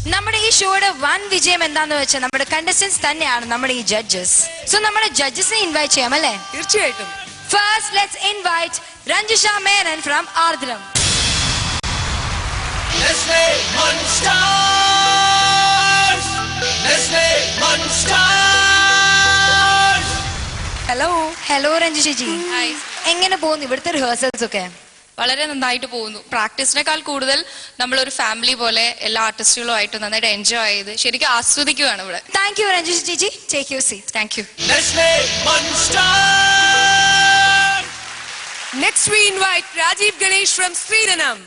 നമ്മുടെ ഈ ഷോയുടെ വൻ വിജയം എന്താന്ന് വെച്ചാൽ നമ്മുടെ കണ്ടസ്റ്റൻസ് തന്നെയാണ് നമ്മുടെ ഈ ജഡ്ജസ്. സോ നമ്മുടെ ജഡ്ജസിനെ ഇൻവൈറ്റ് ചെയ്യാം അല്ലേ? തീർച്ചയായിട്ടും. First let's invite Ranjisha Menon from Ardram. Hello Ranjisha ji, എങ്ങനെ പോകുന്നു ഇവിടുത്തെ റിഹേഴ്സൽസ് ഒക്കെ? വളരെ നന്നായിട്ട് പോകുന്നു. പ്രാക്ടീസിനേക്കാൾ കൂടുതൽ നമ്മളൊരു ഫാമിലി പോലെ എല്ലാ ആർട്ടിസ്റ്റുകളുമായിട്ട് നന്നായിട്ട് എൻജോയ് ചെയ്ത് ശരിക്കും ആസ്വദിക്കുകയാണ് ഇവിടെ. താങ്ക് യു രഞ്ജിഷ ചേച്ചി. Take your seat. Thank you. Next we invite Rajiv Ganesh from Sriranam.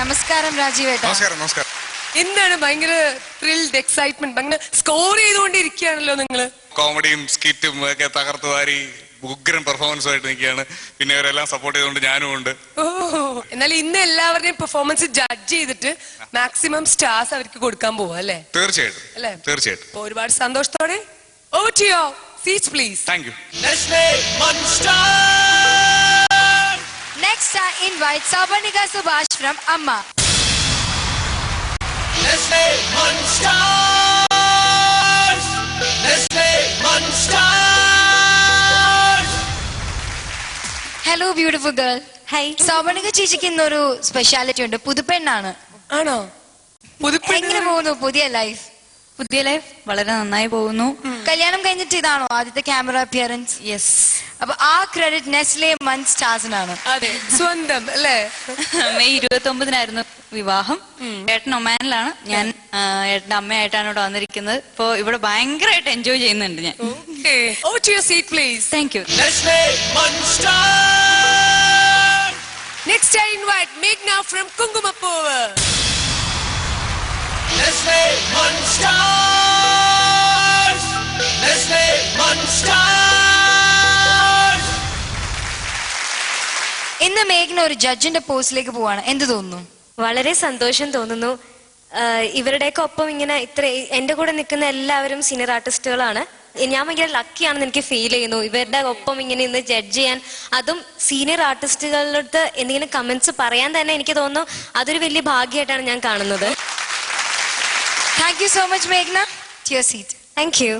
നമസ്കാരം രാജീവ് ഏട്ടാ. നമസ്കാരം. എന്താണ് ഭയങ്കര ത്രിൽഡ് എക്സൈറ്റ്മെന്റ്, ഭയങ്കര സ്കോർ ചെയ്തുകൊണ്ടിരിക്കുകയാണല്ലോ നിങ്ങള്. കോമഡിയും സ്കിറ്റും ഒക്കെ തകർത്തു വാരി ഉഗ്രൻ പെർഫോമൻസും ആയിട്ട് നിൽക്കുകയാണ്. പിന്നെ അവരെല്ലാം സപ്പോർട്ട് ചെയ്തുകൊണ്ട് ഞാനും ഉണ്ട്. എന്നാൽ ഇന്ന് എല്ലാവരുടെയും പെർഫോമൻസ് ജഡ്ജ് ചെയ്തിട്ട് മാക്സിമം സ്റ്റാർസ് അവർക്ക് കൊടുക്കാൻ പോവാ അല്ലേ? തീർച്ചയായിട്ടും അല്ലേ? തീർച്ചയായിട്ടും. ഒരുപാട് സന്തോഷത്തോടെ over to your seats please. Thank you. Next I invite Sabanika Subhash from Amma. Hello beautiful girl. Hi. സൗബണിക ചേച്ചിക്ക് ഇന്നൊരു സ്പെഷ്യാലിറ്റി ഉണ്ട്. പുതുപ്പെണ്ണാണ്. ആണോ? എങ്ങനെ പോകുന്നു പുതിയ ലൈഫ്? പുതിയ ലൈഫ് വളരെ നന്നായി പോകുന്നു. കല്യാണം കഴിഞ്ഞിട്ട് ഇതാണോ ആദ്യത്തെ ക്യാമറ അപ്പിയറൻസ്? യെസ്. അപ്പൊ ആ ക്രെഡിറ്റ് നെസ്ലെ മൻ സ്റ്റാർസിനാണ്. അതെ, സ്വന്തം അല്ലേ? മെയ് 29 വിവാഹം. ഏട്ടൻ ഒമാനിലാണ്, ഞാൻ ഏട്ടന്റെ അമ്മയായിട്ടാണ് ഇവിടെ വന്നിരിക്കുന്നത്. ഇപ്പൊ ഇവിടെ ഭയങ്കരമായിട്ട് എൻജോയ് ചെയ്യുന്നുണ്ട് ഞാൻ. Over to your seat please. Thank you. Next I invite Meghna from Kungumapoovu. ഇന്ന് മേഘ്ന ഒരു ജഡ്ജിന്റെ പോസ്റ്റിലേക്ക് പോവാണ്. എന്ത് തോന്നുന്നു? വളരെ സന്തോഷം തോന്നുന്നു. ഇവരുടെയൊക്കെ ഒപ്പം ഇങ്ങനെ ഇത്ര എന്റെ കൂടെ നിൽക്കുന്ന എല്ലാവരും സീനിയർ ആർട്ടിസ്റ്റുകളാണ്. ഞാൻ ഭയങ്കര ലക്കിയാണെന്ന് എനിക്ക് ഫീൽ ചെയ്യുന്നു ഇവരുടെ ഒപ്പം ഇങ്ങനെ ഇന്ന് ജഡ്ജ് ചെയ്യാൻ. അതും സീനിയർ ആർട്ടിസ്റ്റുകളുടെ അടുത്ത് എന്തെങ്കിലും കമന്റ്സ് പറയാൻ തന്നെ എനിക്ക് തോന്നുന്നു അതൊരു വലിയ ഭാഗ്യമായിട്ടാണ് ഞാൻ കാണുന്നത്. Thank you so much Meghna. To your seat. Thank you.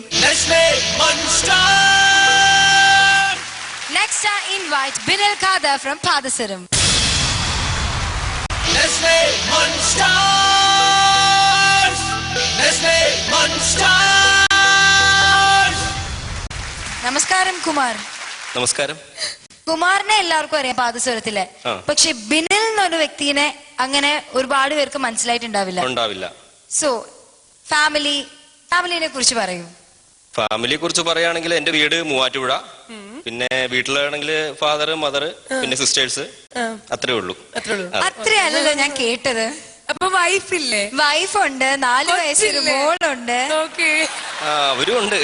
Next I invite Binal Khadar from Padasiram. നമസ്കാരം കുമാർ. നമസ്കാരം. കുമാറിനെ എല്ലാവർക്കും അറിയാം പാദസരത്തിലെ. പക്ഷെ ബിനിൽ എന്നൊരു വ്യക്തിനെ അങ്ങനെ ഒരുപാട് പേർക്ക് മനസ്സിലായിട്ടുണ്ടാവില്ല. സോ ഫാമിലിനെ കുറിച്ച് പറയൂ. ഫാമിലിയെ കുറിച്ച് പറയുകയാണെങ്കിൽ എന്റെ വീട് മൂവാറ്റുപുഴ. പിന്നെ വീട്ടിലാണെങ്കിൽ ഫാദർ, മദർ, പിന്നെ സിസ്റ്റേഴ്സ്, അത്രേ ഉള്ളൂ. അത്രയല്ലല്ലോ ഞാൻ കേട്ടത്. അപ്പൊ വൈഫില്ലേ? വൈഫുണ്ട്, 4 വയസ്സൊരു മോളുണ്ട്. അവരും ഉണ്ട്.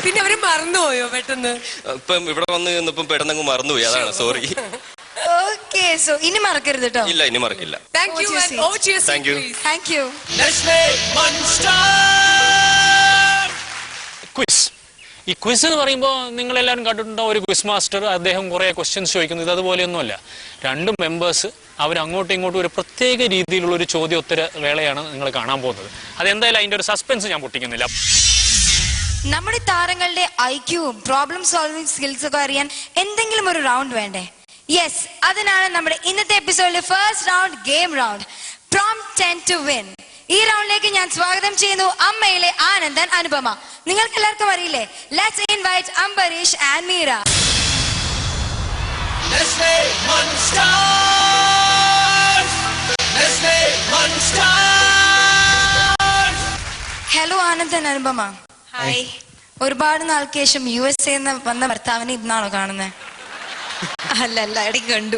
പിന്നെ അവര് മറന്നുപോയോ പെട്ടെന്ന്? ഇപ്പം ഇവിടെ വന്ന് നിന്നപ്പം പെട്ടെന്ന് മറന്നുപോയി, അതാണ് സോറി. ഓക്കെ, സോ ഇനി മറക്കരുത് കേട്ടോ. ഇല്ല, ഇനി മറക്കില്ല. Thank you. Thank you. Thank you. Quiz. ഈ ക്വിസ് എന്ന് പറയുമ്പോൾ നിങ്ങൾ എല്ലാവരും കണ്ടിട്ടുണ്ടോ ഒരു ക്വിസ് മാസ്റ്റർ, അദ്ദേഹം കുറെ ക്വസ്റ്റ്യൻസ് ചോദിക്കുന്നു. ഇത് അതുപോലെയൊന്നുമല്ല. 2 മെമ്പേഴ്സ് അവർ അങ്ങോട്ടും ഇങ്ങോട്ടും ഒരു പ്രത്യേക രീതിയിലുള്ള ഒരു ചോദ്യോത്തര വേളയാണ് നിങ്ങൾ കാണാൻ പോകുന്നത്. അതെന്തായാലും അതിന്റെ ഒരു സസ്പെൻസ് ഞാൻ പൊട്ടിക്കുന്നില്ല. നമ്മുടെ താരങ്ങളുടെ ഐക്യവും പ്രോബ്ലം സോൾവിംഗ് സ്കിൽസ് ഒക്കെ അറിയാൻ എന്തെങ്കിലും ഒരു റൗണ്ട് വേണ്ടേ? യെസ്, അതിനാണ് നമ്മുടെ ഇന്നത്തെ എപ്പിസോഡിലെ first round, game round, prompt 10 to win. ഈ റൗണ്ടിലേക്ക് ഞാൻ സ്വാഗതം ചെയ്യുന്നു അമ്മയിലെ ആനന്ദൻ, അനുപമ. നിങ്ങൾക്ക് എല്ലാവർക്കും അറിയില്ലേ? Let's invite Ambareesh and Meera. Hello Anandan, Anupama. Hi. ഒരുപാട് നാൾക്ക് ശേഷം USA വന്ന ഭർത്താവിനെ ഇന്നാണോ കാണുന്നത്? അല്ല, ഇടയ്ക്ക് കണ്ടു.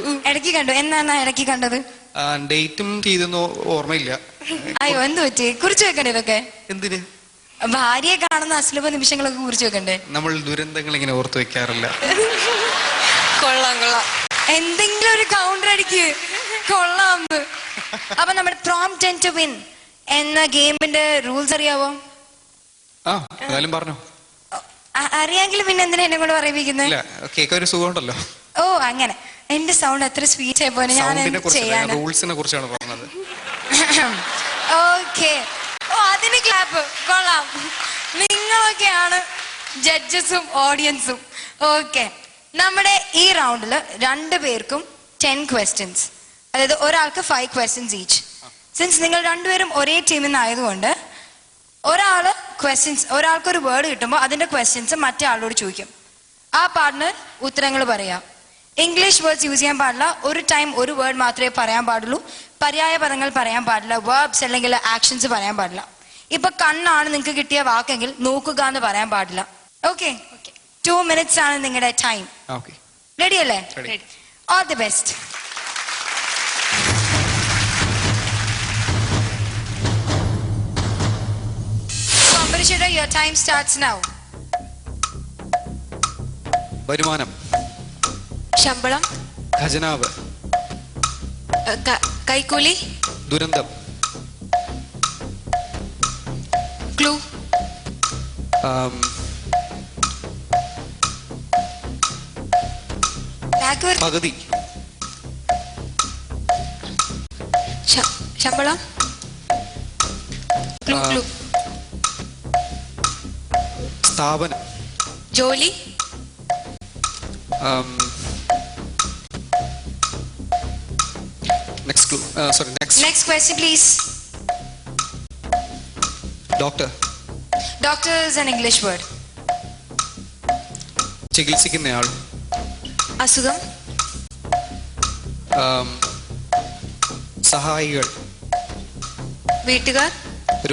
എന്നാണ് ഇടയ്ക്ക് കണ്ടത്? ഡേറ്റും ചെയ്തൊന്നും ഓർമ്മയില്ല. അയ്യോ, എന്ത് പറ്റി? കുറിച്ച് വെക്കണ്ടേ ഇതൊക്കെ? എന്തിന്? ഭാര്യയെ കാണുന്ന അശ്ലഭ നിമിഷങ്ങളൊക്കെ കുറിച്ച് വെക്കണ്ടേ? നമ്മൾ ദുരന്തങ്ങൾ ഇങ്ങനെ ഓർത്തു വെക്കാറില്ല. കൊള്ളാം. എന്തെങ്കിലും ഒരു കൗണ്ടർ അടിക്ക്. കൊള്ളാം. അപ്പൊ നമ്മുടെ പ്രോംപ്റ്റ് 10 to win എന്ന ഗെയിമിന്റെ റൂൾസ് അറിയാവോ? എന്തായാലും പറഞ്ഞോ. അറിയാമെങ്കിൽ പിന്നെ എന്തിനാ എന്നെ കൊണ്ട് പറയിപ്പിക്കുന്നത്? ഇല്ല കേൾക്കാൻ ഒരു സുഖമുണ്ടല്ലോ. ഓ അങ്ങനെ. എന്റെ സൗണ്ട് എത്ര സ്വീറ്റ് ആയി പോലെ ഞാൻ സൗണ്ടിനെ കുറിച്ച് ചെയ്യാൻ. റൂൾസിനെ കുറിച്ചാണ് പറഞ്ഞത്. ഓക്കെ. ഓ അതിന് ക്ലാപ്പ് കൊള്ളാം. നിങ്ങളൊക്കെയാണ് ജഡ്ജസും ഓഡിയൻസും. ഓക്കെ, നമ്മുടെ ഈ റൗണ്ടില് 2 പേർക്കും 10 questions, അതായത് ഒരാൾക്ക് 5 questions ഈച്ച്. സിൻസ് നിങ്ങൾ 2 പേരും ഒരേ ടീമിൽ നിന്നായതുകൊണ്ട് ഒരാൾക്കൊരു വേർഡ് കിട്ടുമ്പോൾ അതിന്റെ ക്വസ്റ്റ്യൻസ് മറ്റേ ആളോട് ചോദിക്കും. ആ പാർട്ട്ണർ ഉത്തരങ്ങൾ പറയാം. ഇംഗ്ലീഷ് വേർഡ്സ് യൂസ് ചെയ്യാൻ പാടില്ല. ഒരു ടൈം ഒരു വേർഡ് മാത്രമേ പറയാൻ പാടുള്ളൂ. പര്യായ പദങ്ങൾ പറയാൻ പാടില്ല. വേർബ്സ് അല്ലെങ്കിൽ ആക്ഷൻസ് പറയാൻ പാടില്ല. ഇപ്പൊ കണ്ണാണ് നിങ്ങൾക്ക് കിട്ടിയ വാക്കെങ്കിൽ നോക്കുക എന്ന് പറയാൻ പാടില്ല. ഓക്കെ, 2 minutes ആണ് നിങ്ങളുടെ ടൈം. റെഡി അല്ലേ? All the best. അംബരീഷേട്ടാ, your time starts now. വരുമാനം, ശമ്പളം, ഖജനാവ്, കൈക്കൂലി, ദുരന്തം, ക്ലൂ, പകുതി, ശമ്പളം, ക്ലൂ, ക്ലൂ, സ്ഥാപനം, ജോലി, Next question please. Doctor. Doctor is an English word. ചികിത്സിക്കുന്നയാൾ, അസുഖം, സഹായികൾ, വീട്ടുകാർ,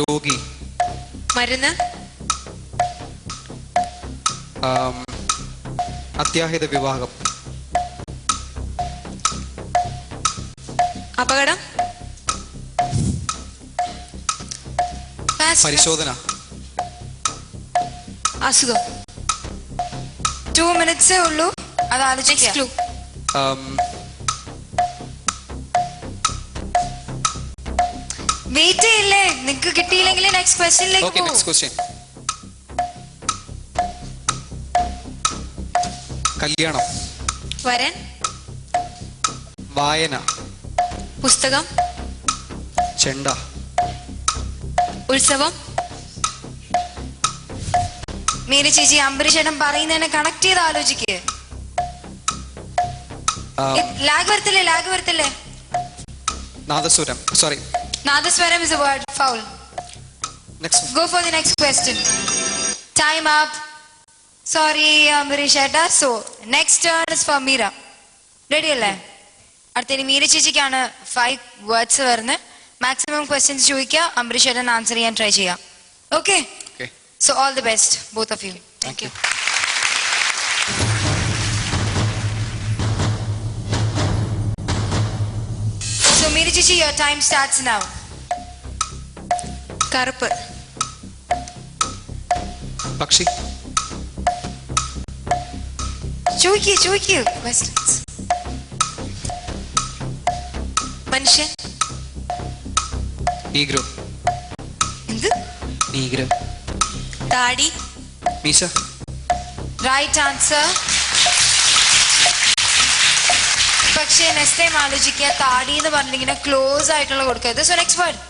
രോഗി, മരുന്ന്, അത്യാഹിത വിഭാഗം, അപകടം, പരിശോധന, അസുഖം. 2 minutes ഉള്ളൂ, അത് ആലോചിക്കുക. വെയിറ്റ് ചെയ്യില്ലേ? നിങ്ങക്ക് കിട്ടിയില്ലെങ്കിൽ നെക്സ്റ്റ് ക്വസ്റ്റ്യനിലേക്ക് പോകും. Next question. കല്യാണം, വരൻ, വായന, പുസ്തകം, ചെണ്ട, ഉത്സവം. മീര ചേച്ചി, അംബരീഷേട്ടൻ പറയുന്നതിനെ കണക്ട് ചെയ്ത് ആലോചിക്കുക. ലാഗ് വരത്തില്ലേ? Nadaswaram, sorry. Nadaswaram is a word. Foul. Next. Go for the next question. Time up. Sorry, അംബരീഷേട്ടാ. So, next turn is for Meera. Ready അല്ലേ? അടുത്തതിന് മീര ചേച്ചിക്കാണ് 5 words വരുന്നത്. മാക്സിമം ക്വസ്റ്റ്യൻസ് ചോദിക്കുക, അംബരീഷേട്ടൻ ആൻസർ ചെയ്യാൻ ട്രൈ ചെയ്യാം. Okay? So all the best, both of you. Thank you. So Meera Chichi, your time starts now. കറുപ്പ്, പക്ഷി, ചോദിക്കൂ questions. മനുഷ്യൻ, negro, എന്ത്? നീഗ്രോ, താടി, മീശ. Right answer. പക്ഷേ നെക്സ്റ്റ് ടൈം ആലോചിക്കുക, താടി എന്ന് പറഞ്ഞിങ്ങനെ ക്ലോസ് ആയിട്ടുള്ള കൊടുക്കരുത്. So next word.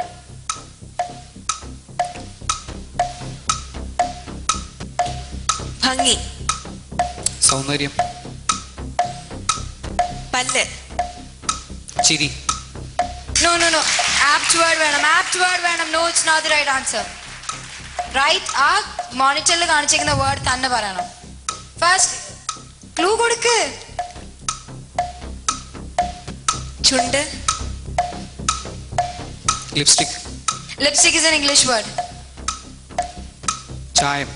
ഭംഗി, സൗന്ദര്യം, പല്ല്, ചിരി. No. Apt word വേണം. No, it's not the right answer. Right? ആ മോണിറ്ററിൽ കാണിച്ചിരിക്കുന്ന വേർഡ് തന്നെ പറയണം. ഫസ്റ്റ് ക്ലൂ കൊടുക്ക്. ചുണ്ട്, lipstick, Lipstick is an English word. ചായം.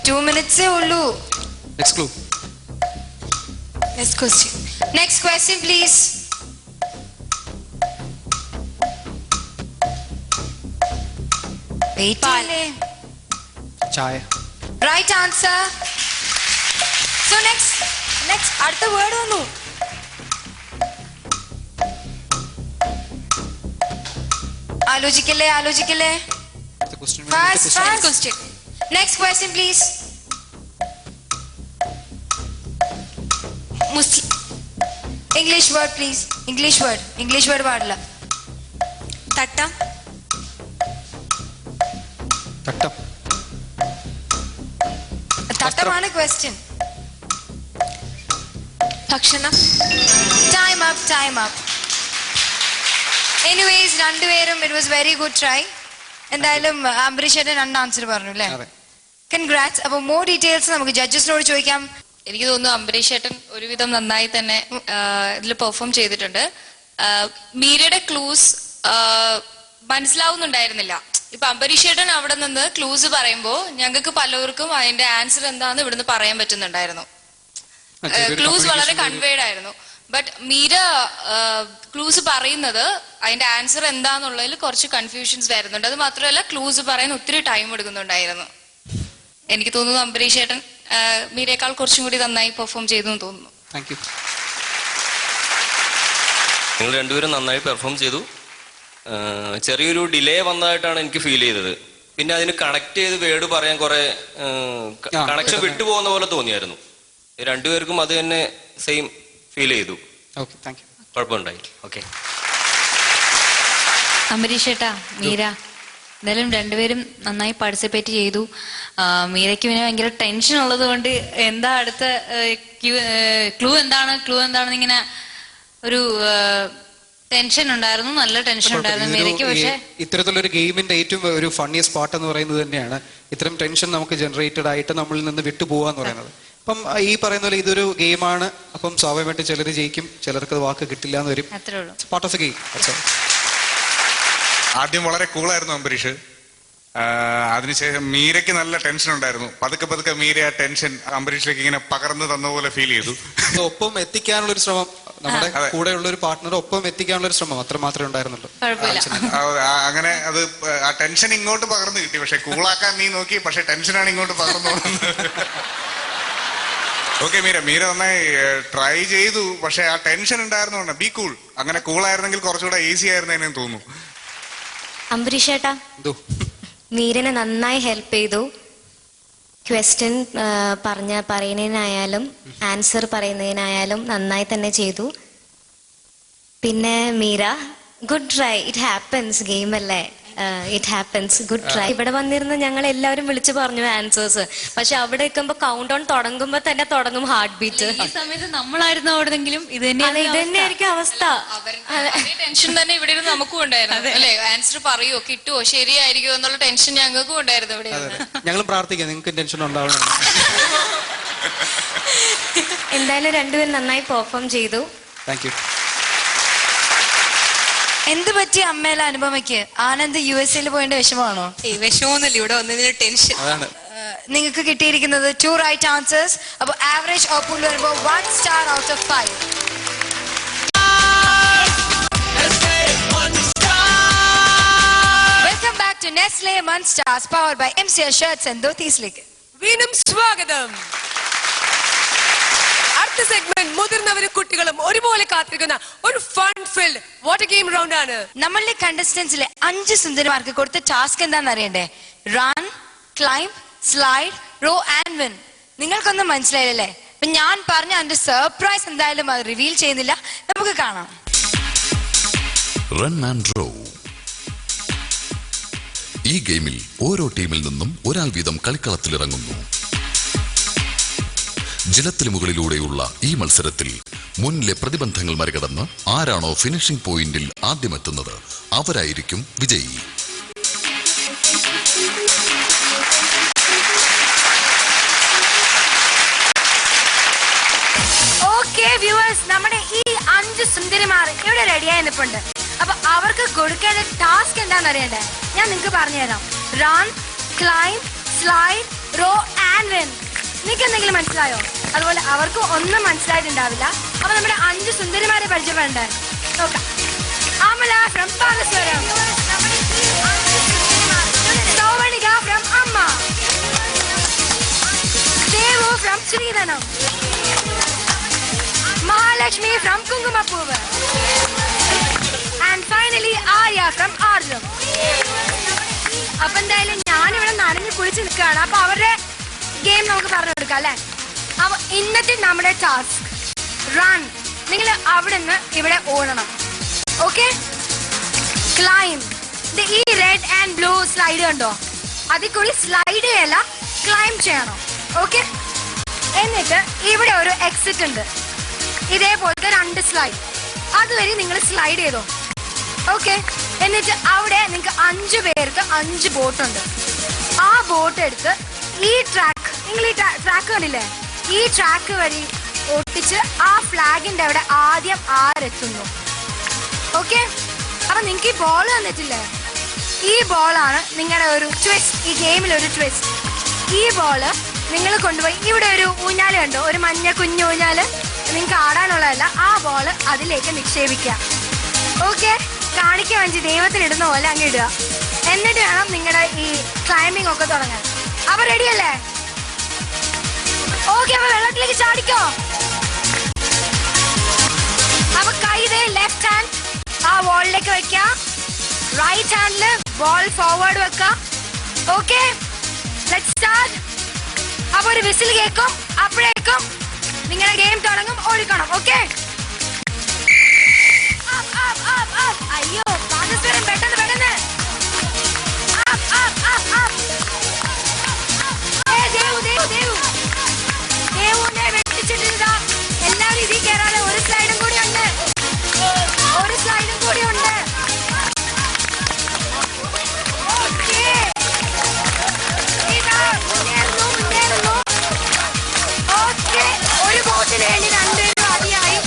2 minutes ഉള്ളൂ. Next clue. Next question please. Wait ചെയ്യില്ലേ? ചായ. Right answer. So next അടുത്ത വേർഡ് വന്നു. ആലോചിക്കല്ലേ. Question Fast question. Next question, please. English word, please. English word പാടില്ല. തട്ടം. തട്ടമാണ് question. ഭക്ഷണം. Time up. Anyways, രണ്ടുപേരും it was very good try. എന്തായാലും അംബരീഷേട്ടൻ 2 ആൻസർ പറഞ്ഞു അല്ലേ? കൺഗ്രാറ്റ്സ്. അപ്പൊ മോർ ഡീറ്റെയിൽസ് നമുക്ക് ജഡ്ജസിനോട് ചോദിക്കാം. എനിക്ക് തോന്നുന്നു അംബരീഷേട്ടൻ ഒരുവിധം നന്നായി തന്നെ ഇതിൽ പെർഫോം ചെയ്തിട്ടുണ്ട്. മീരയുടെ ക്ലൂസ് മനസ്സിലാവുന്നുണ്ടായിരുന്നില്ല. ഇപ്പൊ അംബരീഷേട്ടൻ അവിടെ നിന്ന് ക്ലൂസ് പറയുമ്പോ ഞങ്ങൾക്ക് പലർക്കും അതിന്റെ ആൻസർ എന്താന്ന് ഇവിടുന്ന് പറയാൻ പറ്റുന്നുണ്ടായിരുന്നു. ക്ലൂസ് വളരെ കൺവേഡ് ആയിരുന്നു. ബട്ട് മീര ക്ലൂസ് പറയുന്നത് അതിന്റെ ആൻസർ എന്താന്നുള്ളതിൽ കുറച്ച് കൺഫ്യൂഷൻസ് വരുന്നുണ്ട്. അത് മാത്രമല്ല ക്ലൂസ് പറയാൻ ഒത്തിരി ടൈം എടുക്കുന്നുണ്ടായിരുന്നു. എനിക്ക് തോന്നുന്നു അംബരീഷേട്ടൻ മീരയേക്കാൾ കുറച്ചും കൂടി നന്നായി പെർഫോം ചെയ്തു എന്ന് തോന്നുന്നു. നിങ്ങൾ രണ്ടുപേരും നന്നായി പെർഫോം ചെയ്തു. ചെറിയൊരു ഡിലേ വന്നതായിട്ടാണ് എനിക്ക് ഫീൽ ചെയ്തത്. പിന്നെ അതിന് കണക്ട് ചെയ്ത് വേർഡ് പറയാൻ കുറെ കണക്ഷൻ വിട്ടുപോകുന്ന പോലെ തോന്നിയായിരുന്നു. രണ്ടുപേർക്കും അത് തന്നെ സെയിം ഫീൽ ചെയ്തു. കുഴപ്പമുണ്ടായി. ഓക്കെ. അംബരീഷേട്ടാ, മീര എന്തായാലും രണ്ടുപേരും നന്നായി പാർട്ടിസിപ്പേറ്റ് ചെയ്തു. മീരയ്ക്ക് പിന്നെ ഭയങ്കര ടെൻഷൻ ഉള്ളത് കൊണ്ട് എന്താ അടുത്ത ക്ലൂ എന്താണെന്ന് ഇങ്ങനെ ഒരു ടെൻഷൻ ഉണ്ടായിരുന്നു. നല്ല ടെൻഷൻ ഉണ്ടായിരുന്നു മീരയ്ക്ക്. പക്ഷെ ഇത്തരത്തിലൊരു ഗെയിമിന്റെ ഏറ്റവും ഒരു ഫണ്ണിയസ്റ്റ് പാർട്ട് എന്ന് പറയുന്നത് തന്നെയാണ് ഇത്തരം ടെൻഷൻ നമുക്ക് ജനറേറ്റഡ് ആയിട്ട് നമ്മളിൽ നിന്ന് വിട്ടുപോകാന്ന് പറയുന്നത്. അപ്പം ഈ പറയുന്ന പോലെ ഇതൊരു ഗെയിമാണ്. അപ്പം സ്വാഭാവികമായിട്ട് ചിലർ ജയിക്കും, ചിലർക്ക് വാക്ക് കിട്ടില്ല എന്ന് വരും. Part of A game. ആദ്യം വളരെ കൂളായിരുന്നു അംബരീഷ്. അതിനുശേഷം മീരയ്ക്ക് നല്ല ടെൻഷൻ ഉണ്ടായിരുന്നു. പതുക്കെ മീര ആ ടെൻഷൻ അംബരീഷിലേക്ക് ഇങ്ങനെ പകർന്നു തന്ന പോലെ ഫീൽ ചെയ്തു. ഒപ്പം എത്തിക്കാനുള്ള ഒരു ശ്രമം, നമ്മുടെ കൂടെയുള്ള ഒരു പാർട്ട്ണർ ഒപ്പം എത്തിക്കാനുള്ള ഒരു ശ്രമം അത്ര മാത്രമേ ഉണ്ടായിരുന്നുള്ളൂ. അങ്ങനെ അത് ആ ടെൻഷൻ ഇങ്ങോട്ട് പകർന്നു കിട്ടി. പക്ഷെ കൂളാക്കാൻ നീ നോക്കി, പക്ഷെ ടെൻഷനാണ് ഇങ്ങോട്ട് പകർന്നു പോകുന്നത്. ഓക്കെ മീര നന്നായി ട്രൈ ചെയ്തു. പക്ഷെ ആ ടെൻഷൻ ഉണ്ടായിരുന്നു. B cool. അങ്ങനെ കൂളായിരുന്നെങ്കിൽ കുറച്ചുകൂടെ ഈസി ആയിരുന്നേനെ തോന്നുന്നു. അംബരീഷേട്ടാ, മീരനെ നന്നായി ഹെൽപ്പ് ചെയ്തു. ക്വസ്റ്റ്യൻ പറയുന്നതിനായാലും ആൻസർ പറയുന്നതിനായാലും നന്നായി തന്നെ ചെയ്തു. പിന്നെ Meera, good try. It happens, game അല്ലേ, ഇറ്റ് ഹാപ്പൻസ്, ഗുഡ് ട്രൈ. ഇവിടെ വന്നിരുന്ന് ഞങ്ങൾ എല്ലാവരും വിളിച്ചു പറഞ്ഞു ആൻസേഴ്സ്. പക്ഷെ അവിടെ എത്തുമ്പോ കൗണ്ട് ഓൺ തുടങ്ങുമ്പോ തന്നെ തുടങ്ങും ഹാർട്ട് ബീറ്റ്. ഈ സമയത്ത് നമ്മളായിരുന്നു അവിടെങ്കിലും ഇത് തന്നെയായിരിക്കും അവസ്ഥ. ടെൻഷൻ തന്നെ ഇവിടെ ഇരുന്ന് നമുക്കും ഉണ്ടായിരുന്നു അല്ലെ? ആൻസർ പറയുവോ, കിട്ടുവോ, ശരിയായിരിക്കുമോ എന്നുള്ള ടെൻഷൻ ഞങ്ങൾക്കും ഉണ്ടായിരുന്നു ഇവിടെ. ഞങ്ങളും പ്രാർത്ഥിക്കാം നിങ്ങൾക്ക് ടെൻഷൻ ഉണ്ടാവണം. എന്തായാലും രണ്ടുപേരും നന്നായി പെർഫോം ചെയ്തു. Thank you. എന്ത് പറ്റി അമ്മയിലെ അനുപമയ്ക്ക്? ആനന്ദ് USA പോയതിന്റെ വിഷമമാണോ? വിഷമൊന്നുമില്ല, ഇവിടെ വന്നതിന് ടെൻഷൻ. നിങ്ങൾക്ക് കിട്ടിയിരിക്കുന്നത് 2 റൈറ്റ് ആൻസേഴ്സ്. അപ്പൊ ആവറേജ് ഔട്ട്പുട്ട് വരുമ്പോൾ 1 star out of 5. Welcome back to Nestle Munch Stars powered by MCL shirts and ധോത്തീസിലേക്ക് വീണ്ടും സ്വാഗതം. അടുത്ത സെഗ്മെന്റ് മുതിർന്നവരും കുട്ടികളും ഒരുപോലെ കാത്തിരിക്കുന്ന ഒരു fun filled water game round ആണ്. നമ്മളുടെ കണ്ടസ്റ്റന്റ്സിലെ 5 സുന്ദരിമാർക്ക് കൊടുത്ത ടാസ്ക് എന്താണെന്ന് അറിയണ്ടേ? Run, climb, slide, row and win. നിങ്ങൾക്കൊന്നും മനസ്സിലായില്ലേ? അപ്പൊ ഞാൻ പറഞ്ഞ അതിന്റെ സർപ്രൈസ് എന്തായാലും അത് റിവീൽ ചെയ്യുന്നില്ല. നമുക്ക് കാണാം. Run and row. ഈ ഗെയിമിൽ ഓരോ ടീമിൽ നിന്നും ഒരാൾ വീതം കളിക്കളത്തിലിറങ്ങുന്നു. ജലത്തിന് മുകളിലൂടെയുള്ള ഈ മത്സരത്തിൽ മുന്നിലെ പ്രതിബന്ധങ്ങൾ മറികടന്ന് ആരാണോ ഫിനിഷിംഗ് പോയിന്റിൽ ആദ്യമെത്തുന്നത് അവരായിരിക്കും വിജയി. ഓക്കെ വ്യൂവേഴ്സ്, നമ്മുടെ ഈ 5 സുന്ദരിമാർ ഇവിടെ റെഡിയായി നിൽപ്പുണ്ട്. അപ്പൊ അവർക്ക് കൊടുക്കേണ്ട ടാസ്ക് എന്താണെന്ന് അറിയണ്ടേ? ഞാൻ നിങ്ങൾക്ക് പറഞ്ഞുതരാം. Run, climb, slide, row and win. നിങ്ങൾക്ക് എന്തെങ്കിലും മനസ്സിലായോ? അതുപോലെ അവർക്ക് ഒന്നും മനസ്സിലായിട്ടുണ്ടാവില്ല. അപ്പൊ നമ്മുടെ 5 സുന്ദരിമാരെ പരിചയപ്പെടണ്ടേ? നോക്കാം. Amala from Palaswaram, Sauvarnika from Amma, Devu from Sreedhanam, Mahalakshmi from Kumkumapoovu, and finally Arya from ആർജം. അപ്പൊ എന്തായാലും ഞാൻ ഞാനിവിടെ നനഞ്ഞു കുളിച്ച് നിൽക്കുകയാണ്. അപ്പൊ അവരുടെ ഗെയിം നമുക്ക് പറഞ്ഞു കൊടുക്കാം അല്ലെ? അപ്പൊ ഇന്നത്തെ നമ്മുടെ ടാസ്ക് റൺ. നിങ്ങൾ അവിടെ നിന്ന് ഇവിടെ ഓടണം. ഓക്കെ? ക്ലൈംബ്. ഈ റെഡ് ആൻഡ് ബ്ലൂ സ്ലൈഡ് കണ്ടോ? അതിൽ കൂടി സ്ലൈഡ് ചെയ്യല്ല, ക്ലൈംബ് ചെയ്യണം. ഓക്കെ? എന്നിട്ട് ഇവിടെ ഒരു എക്സിറ്റ് ഉണ്ട്, ഇതേപോലത്തെ 2 സ്ലൈഡ്. അതുവരെ നിങ്ങൾ സ്ലൈഡ് ചെയ്തോ. ഓക്കെ? എന്നിട്ട് അവിടെ നിങ്ങൾക്ക് 5 പേർക്ക് 5 ബോട്ടുണ്ട്. ആ ബോട്ട് എടുത്ത് ഈ ട്രാക്ക്, നിങ്ങൾ ഈ ട്രാക്ക് കണ്ടില്ലേ, ഈ ട്രാക്ക് വഴി ഒട്ടിച്ച് ആ ഫ്ലാഗിന്റെ അവിടെ ആദ്യം ആരെത്തുന്നു. ഓക്കെ? അപ്പൊ നിങ്ങൾക്ക് ഈ ബോൾ തന്നിട്ടില്ലേ, ഈ ബോളാണ് നിങ്ങളുടെ ഒരു ട്വിസ്റ്റ്, ഈ ഗെയിമിൽ ഒരു ട്വിസ്റ്റ്. ഈ ബോള് നിങ്ങൾ കൊണ്ടുപോയി ഇവിടെ ഒരു ഊഞ്ഞാല് കണ്ടോ, ഒരു മഞ്ഞ കുഞ്ഞു ഊഞ്ഞാല്, നിങ്ങൾക്ക് ആടാനുള്ളതല്ല. ആ ബോള് അതിലേക്ക് നിക്ഷേപിക്കാം. ഓക്കെ? കാണിക്കാൻ വേണ്ടി ദൈവത്തിന് ഇടുന്ന പോലെ അങ്ങ് ഇടുക. എന്നിട്ട് വേണം നിങ്ങളുടെ ഈ ക്ലൈംബിംഗ് ഒക്കെ തുടങ്ങാൻ. അപ്പൊ റെഡിയല്ലേ? ഓക്കെ, അപ്പൊ വെള്ളത്തിലേക്ക് ചാടിക്കോ. അപ്പൊ കൈ ലെഫ്റ്റ് ഹാൻഡ് ആ വോളിലേക്ക് വെക്കാം, റൈറ്റ് ഹാൻഡില് ബോൾ ഫോർവേഡ് വെക്കാം. Okay, let's start. അപ്പൊ ഒരു വിസിൽ കേൾക്കും, അപ്പോഴേക്കും നിങ്ങളുടെ ഗെയിം തുടങ്ങും. ഓടിക്കണം. ഓക്കെ? അയ്യോ, പാദസ്വരം പെട്ടെന്ന് പെട്ടെന്ന്. ദേവുനെ വെട്ടിച്ചിട്ടില്ല. എല്ലാവരും ഇതിൽ കയറാതെ ഒരു സ്ലൈഡും കൂടി ഉണ്ട്, ഒരു സ്ലൈഡും കൂടി ഉണ്ട്. ഒരു ബോട്ടിന് വേണ്ടി 2 പേരും ആദ്യമായി.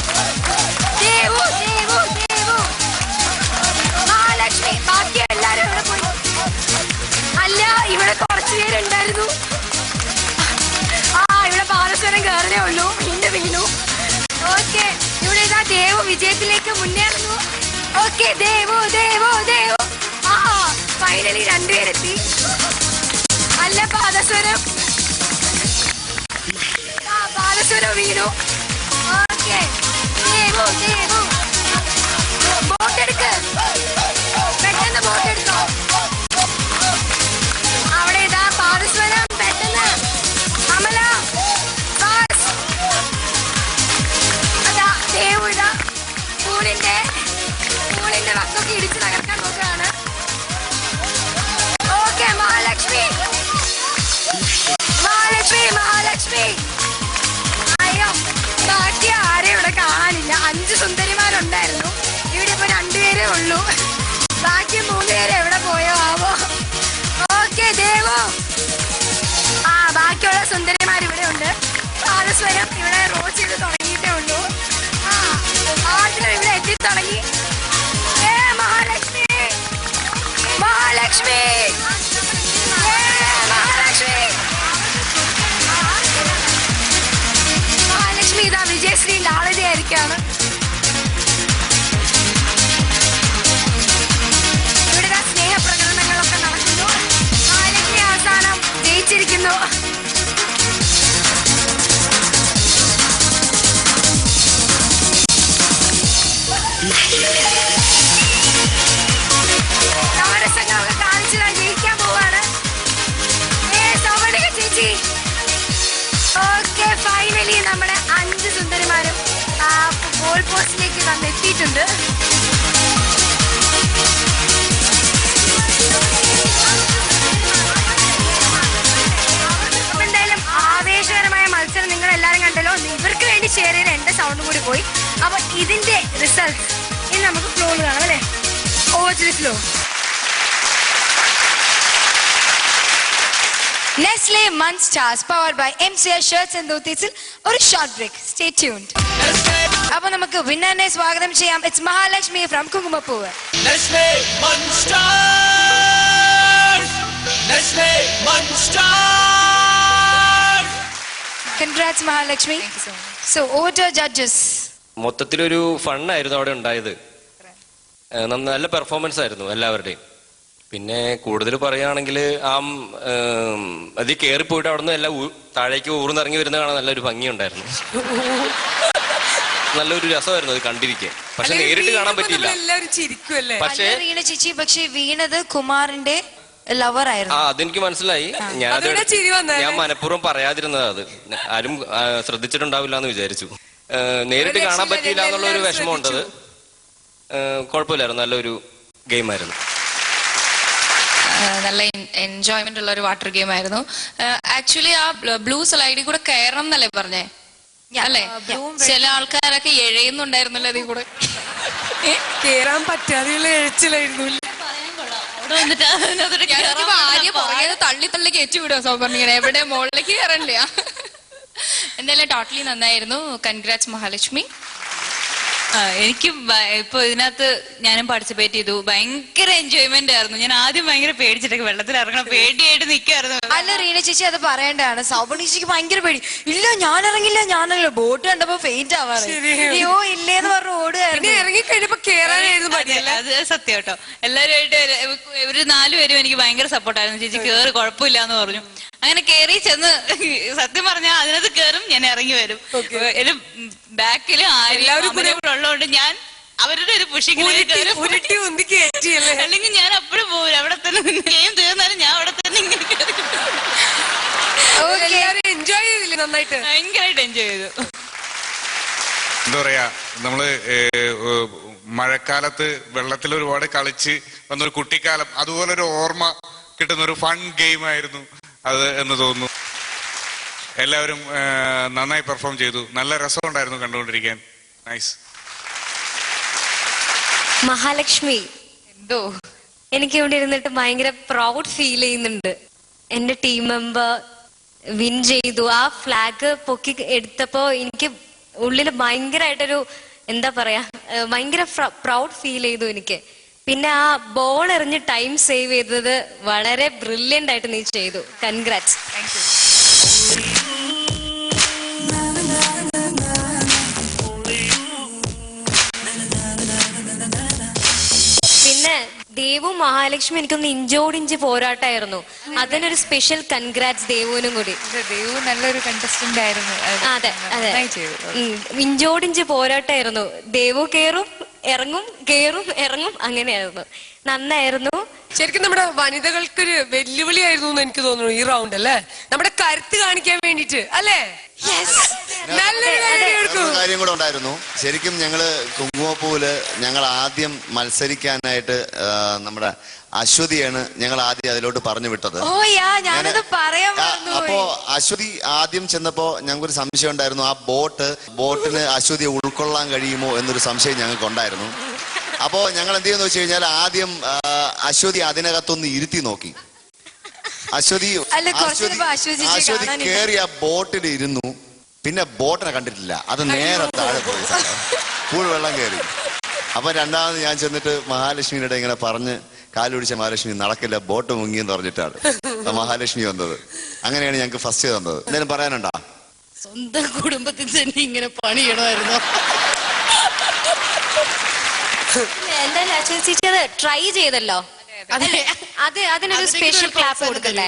ദേവു ദേവു ദേവു മഹാലക്ഷ്മി. ബാക്കി എല്ലാരും ഇവിടെ പോയി. അല്ല, ഇവിടെ കുറച്ചു പേരുണ്ടായിരുന്നു. ഇവിടെ പാദസ്വരം കയറേ ഉള്ളൂ, വീണു. ഓക്കെ, ഇവിടെ ഇതാ ദേവു വിജയത്തിലേക്ക് മുന്നേറുന്നു. ഓക്കെ, ദേവു ദേവു ദേവു. ഫൈനലി 2 പേരെത്തി. അല്ല, പാദസ്വരം വീണു. ഓക്കെ, ദേവു ദേവു. ബോട്ട് എടുക്ക്, പെട്ടെന്ന് ബോട്ട് എടുത്തോ. അവിടെ ഇതാ പാദസ്വരം, പെട്ടെന്ന്. അമല, അതാ ദേവു ഇതാ സ്കൂളിന്റെ വക്കൊക്കെ ഇടിച്ച് തകർക്കാൻ നോക്കുകയാണ്. ഓക്കെ, മഹാലക്ഷ്മി മഹാലക്ഷ്മി മഹാലക്ഷ്മി. അയ്യോ, ബാക്കി ആരെയും ഇവിടെ കാണാനില്ല. 5 സുന്ദരിമാരുണ്ടായിരുന്നു, ഇവിടെ ഇപ്പൊ 2 പേരേ ഉള്ളൂ. ബാക്കി 3 പേര് എവിടെ പോയോ ആവോ. ഓക്കെ, ദേവു. ബാക്കിയുള്ള സുന്ദരിമാർ ഇവിടെ ഉണ്ട്. പാദസ്വരം ഇവിടെ റോഡ് ചെയ്ത് തുടങ്ങിയിട്ടേ ഉള്ളൂ. ആദ്യം ഇവിടെ എത്തി തുടങ്ങി. മഹാലക്ഷ്മി മഹാലക്ഷ്മി മഹാലക്ഷ്മി മഹാലക്ഷ്മി. ഇതാ വിജയശ്രീന്റെ ആളിതയായിരിക്കാണ്. ഇവിടെ സ്നേഹപ്രകടനങ്ങളൊക്കെ നടക്കുന്നു. മഹാലക്ഷ്മി അവസാനം ജയിച്ചിരിക്കുന്നു. നവരസങ്ങളൊക്കെ കാണിച്ചതാ, ജയിക്കാൻ പോവാണ് സൗമനിക ചേച്ചി. ഓക്കെ, ഫൈനലി നമ്മുടെ 5 സുന്ദരിമാരും ഗോൾ പോസ്റ്റിലേക്ക് എത്തിയിട്ടുണ്ട്. എന്തായാലും ആവേശകരമായ മത്സരം നിങ്ങൾ എല്ലാവരും കണ്ടല്ലോ. ഇവർക്ക് വേണ്ടി ഷെയർ ചെയ്ത് എന്റെ സൗണ്ടും കൂടി പോയി. അപ്പൊ ഇതിന്റെ റിസൾട്ട് ഇനി നമുക്ക് ഫ്ലോയിൽ കാണാം അല്ലെ? Over flow. Nestle Munch Stars powered by MCR Shirts and Dhotis. ഒരു ഷോർട്ട് ബ്രേക്ക്. Stay tuned. അപ്പൊ നമുക്ക് വിന്നറിനെ സ്വാഗതം ചെയ്യാം. It's Mahalakshmi from Kumkumapoovu. Nestle Munch Stars. Nestle Munch Stars. Congrats Mahalakshmi. So over to judges. മൊത്തത്തിലൊരു ഫണ്ണായിരുന്നു അവിടെ ഉണ്ടായത്. നല്ല പെർഫോമൻസ് ആയിരുന്നു എല്ലാവരുടെയും. പിന്നെ കൂടുതൽ പറയുകയാണെങ്കിൽ അത് കയറിപ്പോയിട്ട് അവിടെ നിന്ന് എല്ലാം താഴേക്ക് ഊർന്നിറങ്ങി വരുന്ന കാണാൻ നല്ലൊരു ഭംഗിയുണ്ടായിരുന്നു. നല്ലൊരു രസമായിരുന്നു അത് കണ്ടിരിക്കാൻ. പക്ഷെ നേരിട്ട് കാണാൻ പറ്റിയില്ല. എല്ലാവരും ചിരിക്കുമല്ലേ? പക്ഷേ വീണ ചേച്ചി, പക്ഷെ വീണത് കുമാറിന്റെ ലവർ ആയിരുന്നു. അതെനിക്ക് മനസ്സിലായി. അതുകൊണ്ടാ ചിരി വന്നേ. ഞാൻ മനഃപൂർവ്വം പറയാതിരുന്നത്. അത് ആരും ശ്രദ്ധിച്ചിട്ടുണ്ടാവില്ല എന്ന് വിചാരിച്ചു. നേരിട്ട് കാണാൻ പറ്റിയില്ല എന്നുള്ള ഒരു വിഷമമുണ്ട്. അത് കുഴപ്പമില്ലായിരുന്നു, നല്ലൊരു ഗെയിമായിരുന്നു. നല്ല എൻജോയ്മെന്റ് ഉള്ള ഒരു വാട്ടർ ഗെയിം ആയിരുന്നു. ആക്ച്വലി ആ ബ്ലൂ സ്ലൈഡിൽ കൂടെ കയറണം എന്നല്ലേ പറഞ്ഞേ? അല്ലേ? ചില ആൾക്കാരൊക്കെ എഴയുന്നുണ്ടായിരുന്നല്ലോ അതിൽ കൂടെ. കേറാൻ പറ്റാതെയുള്ള എഴച്ചിലായിരുന്നു. തള്ളി തള്ളി കയറ്റി വിടുക സൗപർണിങ്ങനെ, എവിടെ മുകളിലേക്ക് കയറണില്ല. എന്തായാലും ടോട്ടലി നന്നായിരുന്നു. കൺഗ്രാറ്റ്സ് മഹാലക്ഷ്മി. എനിക്ക് ഇപ്പൊ ഇതിനകത്ത് ഞാനും പാർട്ടിസിപ്പേറ്റ് ചെയ്തു. ഭയങ്കര എൻജോയ്മെന്റ് ആയിരുന്നു. ഞാൻ ആദ്യം ഭയങ്കര പേടിച്ചിട്ടൊക്കെ വെള്ളത്തിൽ ഇറങ്ങണം, പേടിയായിട്ട് നിൽക്കായിരുന്നു. അല്ല റീന ചേച്ചി അത് പറയേണ്ടതാണ്. സൗപർണിക്ക് ഭയങ്കര പേടി. ഇല്ല ഞാൻ ഇറങ്ങില്ല. ബോട്ട് കണ്ടപ്പോ ഫെയിന്റ് ആവാറ്. അയ്യോ ഇല്ലേന്ന് പറഞ്ഞു ഓടുകയായിരുന്നു. ഇറങ്ങി കഴിഞ്ഞപ്പോ കേറാനായിരുന്നു. അത് സത്യം കേട്ടോ. എല്ലാവരുമായിട്ട് ഇവര് 4 പേരും എനിക്ക് ഭയങ്കര സപ്പോർട്ടായിരുന്നു. ചേച്ചി കേറി കുഴപ്പമില്ല എന്ന് പറഞ്ഞു. അങ്ങനെ കേറി ചെന്ന് സത്യം പറഞ്ഞാൽ അതിനകത്ത് കേറും, ഞാൻ ഇറങ്ങി വരും. ബാക്കില് എല്ലാവരും കൂടെ ഉള്ളതുകൊണ്ട് ഞാൻ അവരുടെ ഒരു പുഷിങ്, അല്ലെങ്കിൽ ഞാൻ അപ്പോഴും പോകും അവിടെ തന്നെ. ഗെയിം തീർന്നാലും ഞാൻ അവിടെ തന്നെ ഇങ്ങനെ എൻജോയ് ചെയ്തില്ലേ? നന്നായിട്ട് ഭയങ്കരമായിട്ട് എൻജോയ് ചെയ്തു. എന്താ പറയാ, നമ്മള് മഴക്കാലത്ത് വെള്ളത്തിൽ ഒരുപാട് കളിച്ച് വന്നൊരു കുട്ടിക്കാലം, അതുപോലൊരു ഓർമ്മ കിട്ടുന്ന ഒരു ഫൺ ഗെയിം ആയിരുന്നു അത് എന്ന് തോന്നുന്നു. എല്ലാവരും നന്നായി പെർഫോം ചെയ്തു. നല്ല രസമുണ്ടായിരുന്നു കണ്ടുകൊണ്ടിരിക്കാൻ. നൈസ്. മഹാലക്ഷ്മി, എന്തോ എനിക്ക് ഇവിടെ ഇരുന്നിട്ട് ഭയങ്കര പ്രൗഡ് ഫീൽ ചെയ്യുന്നുണ്ട്. എന്റെ ടീം മെമ്പർ വിൻ ചെയ്തു. ആ ഫ്ലാഗ് പൊക്കി എടുത്തപ്പോ എനിക്ക് ഉള്ളില് ഭയങ്കരമായിട്ടൊരു എന്താ പറയാ, ഭയങ്കര പ്രൗഡ് ഫീൽ ചെയ്തു എനിക്ക്. പിന്നെ ആ ബോൾ എറിഞ്ഞ് ടൈം സേവ് ചെയ്തത് വളരെ ബ്രില്യന്റ് ആയിട്ട് നീ ചെയ്തു. കൺഗ്രാറ്റ്സ്. Thank you. പിന്നെ ദേവും മഹാലക്ഷ്മി എനിക്കൊന്ന് ഇഞ്ചോടിഞ്ച് പോരാട്ടായിരുന്നു. അതിനൊരു സ്പെഷ്യൽ കൺഗ്രാറ്റ്സ് ദേവുവിനും കൂടി. ദേവു നല്ലൊരു കണ്ടസ്റ്റന്റ് ആയിരുന്നു. അതെ അതെ, ഇഞ്ചോടിഞ്ച് പോരാട്ടായിരുന്നു. ദേവു കേറും ഇറങ്ങും, കേറും ഇറങ്ങും, അങ്ങനെയായിരുന്നു. നന്നായിരുന്നു. ശരിക്കും നമ്മുടെ വനിതകൾക്കൊരു വെല്ലുവിളിയായിരുന്നു എന്ന് എനിക്ക് തോന്നുന്നു ഈ റൗണ്ട്. അല്ലേ? നമ്മുടെ കരുത്ത് കാണിക്കാൻ വേണ്ടിട്ട് അല്ലേ? കാര്യം കൂടെ ഉണ്ടായിരുന്നു. ശരിക്കും ഞങ്ങള് കുങ്കുമപ്പൂവില് ഞങ്ങൾ ആദ്യം മത്സരിക്കാനായിട്ട് നമ്മുടെ അശ്വതിയാണ് ഞങ്ങൾ ആദ്യം അതിലോട്ട് പറഞ്ഞു വിട്ടത്. അപ്പോ അശ്വതി ആദ്യം ചെന്നപ്പോ ഞങ്ങൾക്കൊരു സംശയം ഉണ്ടായിരുന്നു. ആ ബോട്ടിന് അശ്വതിയെ ഉൾക്കൊള്ളാൻ കഴിയുമോ എന്നൊരു സംശയം ഞങ്ങൾക്ക് ഉണ്ടായിരുന്നു. അപ്പോ ഞങ്ങൾ എന്ത് ചെയ്യുന്ന വെച്ച് കഴിഞ്ഞാൽ ആദ്യം അശ്വതി അതിനകത്തൊന്ന് ഇരുത്തി നോക്കി. അശ്വതി കേറി ആ ബോട്ടിൽ ഇരുന്നു. പിന്നെ ബോട്ടിനെ കണ്ടിട്ടില്ല. അത് നേരെ താഴെ പോയി, ഫുൾ വെള്ളം കയറി. അപ്പൊ രണ്ടാമത് ഞാൻ ചെന്നിട്ട് മഹാലക്ഷ്മിയുടെ ഇങ്ങനെ പറഞ്ഞ് കാലുപിടിച്ച മഹാലക്ഷ്മി നടക്കില്ല, ബോട്ട് മുങ്ങിയെന്ന് പറഞ്ഞിട്ടാണ് മഹാലക്ഷ്മി വന്നത്. അങ്ങനെയാണ് ഞങ്ങൾക്ക് ഫസ്റ്റ് തന്നത്. എന്തെങ്കിലും പറയാനുണ്ടോ? സ്വന്തം കുടുംബത്തിൽ തന്നെ ഇങ്ങനെ പണിയിടമായിരുന്നു. എന്തായാലും അശ്വതി ചേച്ചി അത് ട്രൈ ചെയ്തല്ലോ. അതിനൊരു സ്പെഷ്യൽ ക്ലാപ്പ് കൊടുക്കല്ലേ?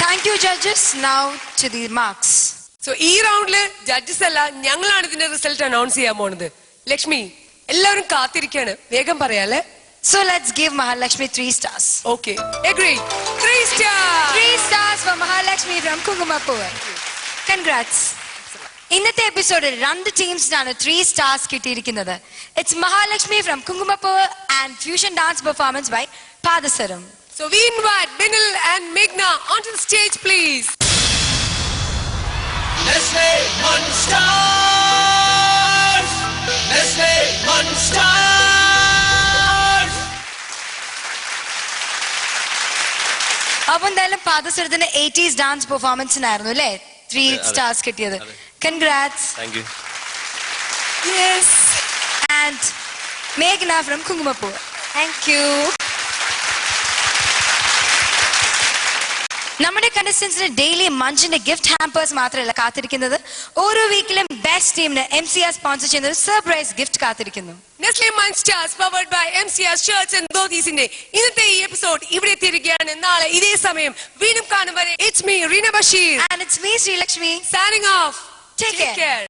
Thank you judges. Now to the marks. So ഈ റൗണ്ടില് ജഡ്ജസ് അല്ല, ഞങ്ങളാണ് ഇതിന്റെ റിസൾട്ട് അനൗൺസ് ചെയ്യാൻ പോകുന്നത്. ലക്ഷ്മി, എല്ലാവരും കാത്തിരിക്കാണ്, വേഗം പറയാല്ലേ? So let's give Mahalakshmi 3 stars. Okay, agreed. 3 stars. 3 stars for Mahalakshmi from Kungumapur. Congrats. ഇന്നത്തെ എപ്പിസോഡിൽ 2 ടീംസിനാണ് 3 stars കിട്ടിയിരിക്കുന്നത്. It's Mahalakshmi from Kungumapur and fusion dance performance by Padasaram. So we invite Binil and Meghna onto the stage, please. Nestle Munsters! Nestle Munsters! അപ്പൊ എന്തായാലും പാദസരത്തിന് 80s dance പെർഫോമൻസിനായിരുന്നു അല്ലേ 3 stars കിട്ടിയത്. Congrats. Thank you. Yes. And Meghna from Kungumapur. Thank you. നമ്മുടെ കണ്ടസ്റ്റൻസിന് daily മഞ്ചിന്റെ gift hampers മാത്രമല്ല കാത്തിരിക്കുന്നത്, ഓരോ വീക്കിലും best ടീമിന് MCR sponsor ചെയ്യുന്ന ഒരു സർപ്രൈസ് ഗിഫ്റ്റ് കാത്തിരിക്കുന്നു. Nestle Munsters powered by MCR shirts and dhotiesന്റെ ഇന്നത്തെ ഈ എപ്പിസോഡ് ഇവിടെ എത്തിയിരിക്കുകയാണ്. നാളെ ഇതേ സമയം വീണ്ടും കാണും വരെ it's me Reena Bashir and it's me Sri Lakshmi signing off. Take care.